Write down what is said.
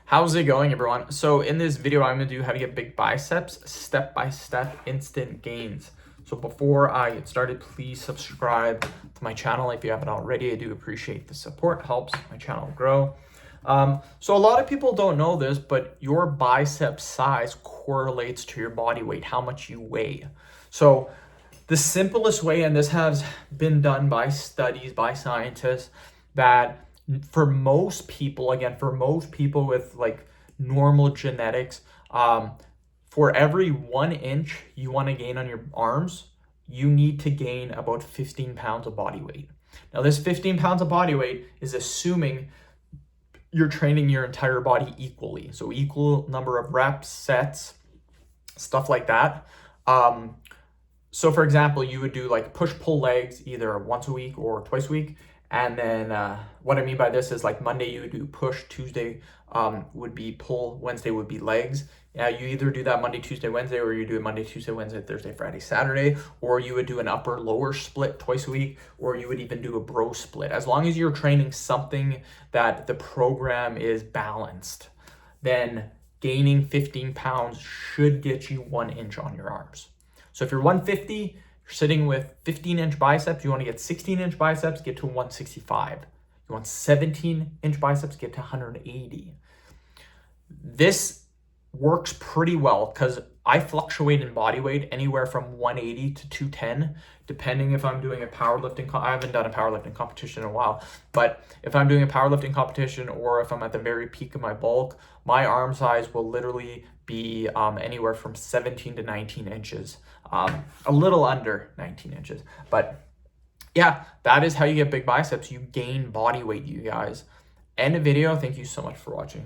How's it going, everyone? So in this video, I'm gonna do how to get big biceps, step-by-step instant gains. So before I get started, please subscribe to my channel if you haven't already. I do appreciate the support, helps my channel grow. So a lot of people don't know this, but your bicep size correlates to your body weight, how much you weigh. So the simplest way, and this has been done by studies, by scientists, that for most people, again, for most people with like normal genetics, for every 1 inch you want to gain on your arms, you need to gain about 15 pounds of body weight. Now, this 15 pounds of body weight is assuming you're training your entire body equally. So equal number of reps, sets, stuff like that. So for example, you would do like push-pull legs either once a week or twice a week. And then what I mean by this is like Monday you would do push, Tuesday would be pull, Wednesday would be legs. Yeah, you either do that Monday, Tuesday, Wednesday, or you do it Monday, Tuesday, Wednesday, Thursday, Friday, Saturday, or you would do an upper lower split twice a week, or you would even do a bro split. As long as you're training something that the program is balanced, then gaining 15 pounds should get you 1 inch on your arms. So if you're 150, you're sitting with 15-inch biceps, you want to get 16-inch biceps, get to 165. You want 17-inch biceps, get to 180. This works pretty well because I fluctuate in body weight anywhere from 180 to 210, depending if I'm doing a powerlifting. I haven't done a powerlifting competition in a while, but if I'm doing a powerlifting competition or if I'm at the very peak of my bulk, my arm size will literally be anywhere from 17 to 19 inches, a little under 19 inches. But yeah, that is how you get big biceps. You gain body weight, you guys. End of video. Thank you so much for watching.